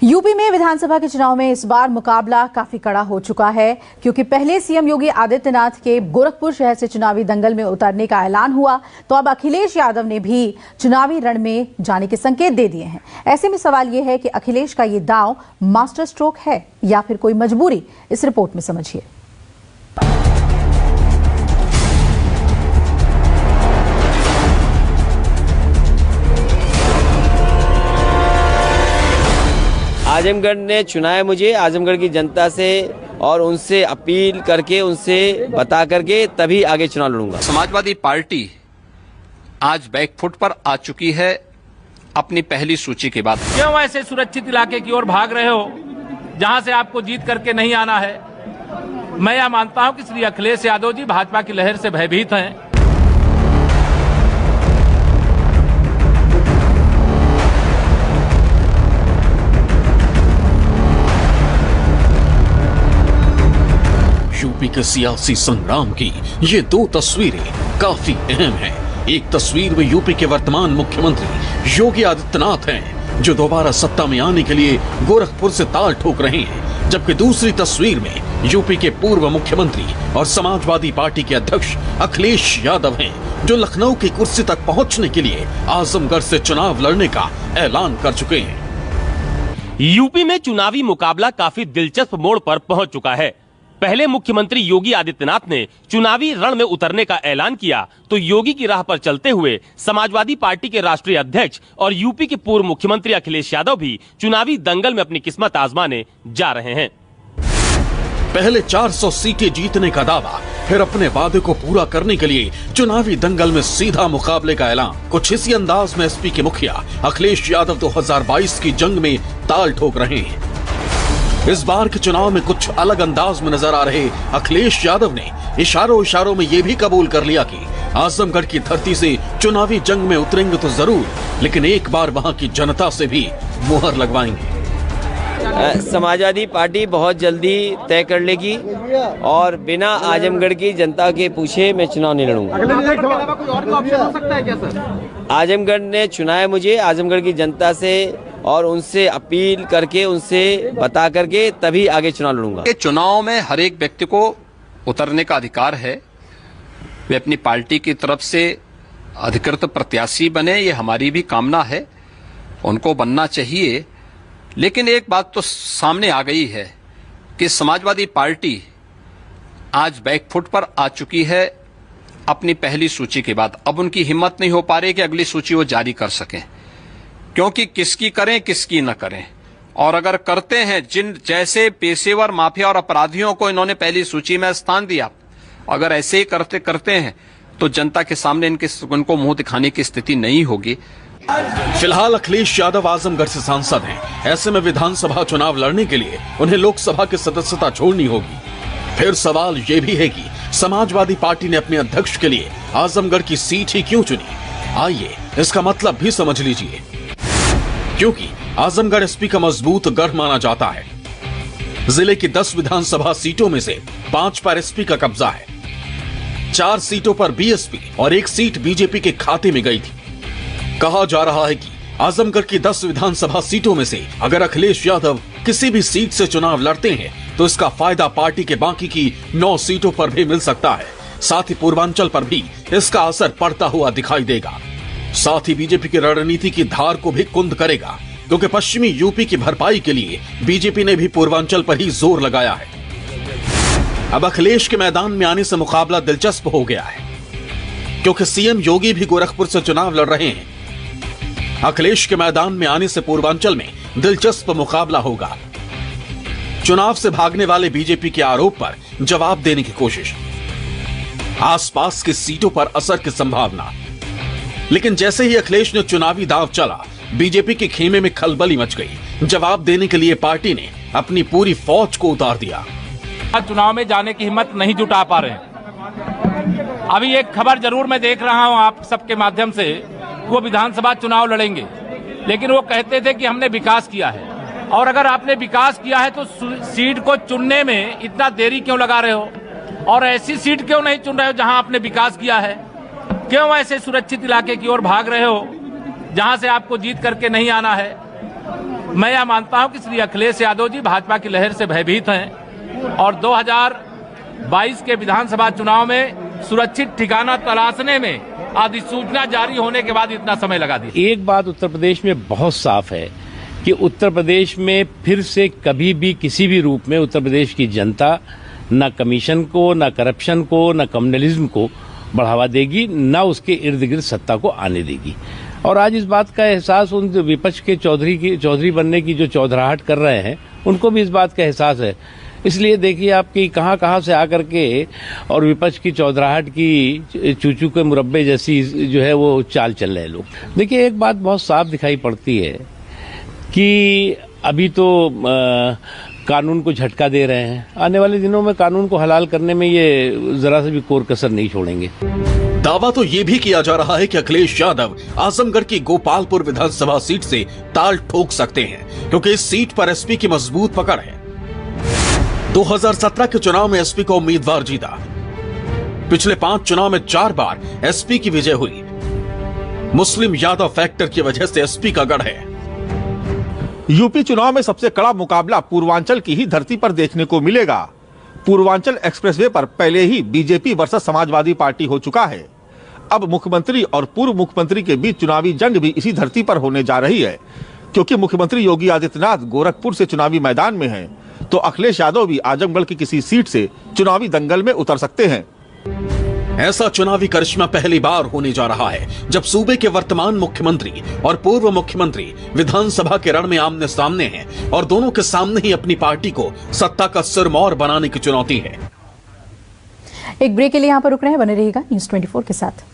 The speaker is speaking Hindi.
यूपी में विधानसभा के चुनाव में इस बार मुकाबला काफी कड़ा हो चुका है, क्योंकि पहले सीएम योगी आदित्यनाथ के गोरखपुर शहर से चुनावी दंगल में उतरने का ऐलान हुआ, तो अब अखिलेश यादव ने भी चुनावी रण में जाने के संकेत दे दिए हैं। ऐसे में सवाल यह है कि अखिलेश का ये दांव मास्टर स्ट्रोक है या फिर कोई मजबूरी। इस रिपोर्ट में समझिए। आजमगढ़ ने चुना है मुझे, आजमगढ़ की जनता से, और उनसे अपील करके, उनसे बता करके तभी आगे चुनाव लड़ूंगा। समाजवादी पार्टी आज बैकफुट पर आ चुकी है अपनी पहली सूची के बाद। क्यों ऐसे सुरक्षित इलाके की ओर भाग रहे हो जहां से आपको जीत करके नहीं आना है? मैं यह मानता हूं कि श्री अखिलेश यादव जी भाजपा की लहर से भयभीत हैं। यूपी के सियासी संग्राम की ये दो तस्वीरें काफी अहम हैं। एक तस्वीर में यूपी के वर्तमान मुख्यमंत्री योगी आदित्यनाथ हैं, जो दोबारा सत्ता में आने के लिए गोरखपुर से ताल ठोक रहे हैं, जबकि दूसरी तस्वीर में यूपी के पूर्व मुख्यमंत्री और समाजवादी पार्टी के अध्यक्ष अखिलेश यादव हैं, जो लखनऊ की कुर्सी तक पहुंचने के लिए आजमगढ़ से चुनाव लड़ने का ऐलान कर चुके हैं। यूपी में चुनावी मुकाबला काफी दिलचस्प मोड़ पर पहुंच चुका है। पहले मुख्यमंत्री योगी आदित्यनाथ ने चुनावी रण में उतरने का ऐलान किया, तो योगी की राह पर चलते हुए समाजवादी पार्टी के राष्ट्रीय अध्यक्ष और यूपी के पूर्व मुख्यमंत्री अखिलेश यादव भी चुनावी दंगल में अपनी किस्मत आजमाने जा रहे हैं। पहले 400 सीटें जीतने का दावा, फिर अपने वादे को पूरा करने के लिए चुनावी दंगल में सीधा मुकाबले का ऐलान। कुछ इसी अंदाज में एसपी के मुखिया अखिलेश यादव 2022 की जंग में ताल ठोक रहे हैं। इस बार के चुनाव में कुछ अलग अंदाज में नजर आ रहे अखिलेश यादव ने इशारों में ये भी कबूल कर लिया कि आजमगढ़ की धरती से चुनावी जंग में उतरेंगे तो जरूर, लेकिन एक बार वहां की जनता से भी मुहर लगवाएंगे। समाजवादी पार्टी बहुत जल्दी तय कर लेगी और बिना आजमगढ़ की जनता के पूछे मैं चुनाव नहीं लड़ूंगा। आजमगढ़ ने चुना है मुझे, आजमगढ़ की जनता से, और उनसे अपील करके, उनसे बता करके तभी आगे चुनाव लड़ूंगा। चुनाव में हर एक व्यक्ति को उतरने का अधिकार है। वे अपनी पार्टी की तरफ से अधिकृत प्रत्याशी बने, ये हमारी भी कामना है, उनको बनना चाहिए। लेकिन एक बात तो सामने आ गई है कि समाजवादी पार्टी आज बैकफुट पर आ चुकी है अपनी पहली सूची के बाद। अब उनकी हिम्मत नहीं हो पा रही कि अगली सूची वो जारी कर सकें, क्योंकि किसकी करें किसकी न करें। और अगर करते हैं, जिन जैसे पेशेवर माफिया और अपराधियों को इन्होंने पहली सूची में स्थान दिया, अगर ऐसे ही करते हैं तो जनता के सामने उनको मुंह दिखाने की स्थिति नहीं होगी। फिलहाल अखिलेश यादव आजमगढ़ से सांसद हैं। ऐसे में विधानसभा चुनाव लड़ने के लिए उन्हें लोकसभा की सदस्यता छोड़नी होगी। फिर सवाल ये भी है कि समाजवादी पार्टी ने अपने अध्यक्ष के लिए आजमगढ़ की सीट ही क्यों चुनी। आइए इसका मतलब भी समझ लीजिए। क्योंकि आजमगढ़ एसपी का मजबूत गढ़ माना जाता है। जिले की 10 विधानसभा सीटों में से 5 पर एसपी का कब्जा है। 4 सीटों पर बीएसपी और 1 सीट बीजेपी के खाते में गई थी। कहा जा रहा है कि आजमगढ़ की 10 विधानसभा सीटों में से अगर अखिलेश यादव किसी भी सीट से चुनाव लड़ते हैं तो इसका फायदा पार्टी के बाकी की 9 सीटों पर भी मिल सकता है। साथ ही पूर्वांचल पर भी इसका असर पड़ता हुआ दिखाई देगा। साथ ही बीजेपी की रणनीति की धार को भी कुंद करेगा, क्योंकि पश्चिमी यूपी की भरपाई के लिए बीजेपी ने भी पूर्वांचल पर ही जोर लगाया है। अब अखिलेश के मैदान में आने से मुकाबला दिलचस्प हो गया है, क्योंकि सीएम योगी भी गोरखपुर से चुनाव लड़ रहे हैं। अखिलेश के मैदान में आने से पूर्वांचल में दिलचस्प मुकाबला होगा। चुनाव से भागने वाले बीजेपी के आरोप पर जवाब देने की कोशिश, आसपास की सीटों पर असर की संभावना। लेकिन जैसे ही अखिलेश ने चुनावी दांव चला, बीजेपी के खेमे में खलबली मच गई। जवाब देने के लिए पार्टी ने अपनी पूरी फौज को उतार दिया। चुनाव में जाने की हिम्मत नहीं जुटा पा रहे हैं। अभी एक खबर जरूर मैं देख रहा हूं आप सबके माध्यम से, वो विधानसभा चुनाव लड़ेंगे, लेकिन वो कहते थे कि हमने विकास किया है। और अगर आपने विकास किया है तो सीट को चुनने में इतना देरी क्यों लगा रहे हो, और ऐसी सीट क्यों नहीं चुन रहे हो जहां आपने विकास किया है? क्यों ऐसे सुरक्षित इलाके की ओर भाग रहे हो जहां से आपको जीत करके नहीं आना है? मैं यह मानता हूं कि श्री अखिलेश यादव जी भाजपा की लहर से भयभीत हैं और 2022 के विधानसभा चुनाव में सुरक्षित ठिकाना तलाशने में अधिसूचना जारी होने के बाद इतना समय लगा दिया। एक बात उत्तर प्रदेश में बहुत साफ है कि उत्तर प्रदेश में फिर से कभी भी किसी भी रूप में उत्तर प्रदेश की जनता न कमीशन को, न करप्शन को, न कम्युनलिज्म को बढ़ावा देगी, न उसके इर्द गिर्द सत्ता को आने देगी। और आज इस बात का एहसास उन विपक्ष के चौधरी बनने की जो चौधराहट कर रहे हैं उनको भी इस बात का एहसास है। इसलिए देखिए आपकी कहां से आकर के और विपक्ष की चौधराहट की चूचू के मुरब्बे जैसी जो है वो चाल चल रहे हैं लोग। देखिए एक बात बहुत साफ दिखाई पड़ती है कि अभी तो कानून को झटका दे रहे हैं, आने वाले दिनों में कानून को हलाल करने में ये जरा से भी कोर कसर नहीं छोड़ेंगे। दावा तो ये भी किया जा रहा है कि अखिलेश यादव आजमगढ़ की गोपालपुर विधानसभा सीट से ताल ठोक सकते हैं, क्योंकि इस सीट पर एसपी की मजबूत पकड़ है। 2017 के चुनाव में एसपी का उम्मीदवार जीता। पिछले 5 चुनाव में 4 बार एसपी की विजय हुई। मुस्लिम यादव फैक्टर की वजह से एसपी का गढ़ है। यूपी चुनाव में सबसे कड़ा मुकाबला पूर्वांचल की ही धरती पर देखने को मिलेगा। पूर्वांचल एक्सप्रेसवे पर पहले ही बीजेपी वर्सेस समाजवादी पार्टी हो चुका है। अब मुख्यमंत्री और पूर्व मुख्यमंत्री के बीच चुनावी जंग भी इसी धरती पर होने जा रही है, क्योंकि मुख्यमंत्री योगी आदित्यनाथ गोरखपुर से चुनावी मैदान में हैं, तो अखिलेश यादव भी आजमगढ़ की किसी सीट से चुनावी दंगल में उतर सकते हैं। ऐसा चुनावी करिश्मा पहली बार होने जा रहा है जब सूबे के वर्तमान मुख्यमंत्री और पूर्व मुख्यमंत्री विधानसभा के रण में आमने सामने हैं और दोनों के सामने ही अपनी पार्टी को सत्ता का सिरमौर बनाने की चुनौती है। एक ब्रेक के लिए यहाँ पर रुक रहे हैं, बने रहिएगा न्यूज़ 24 के साथ।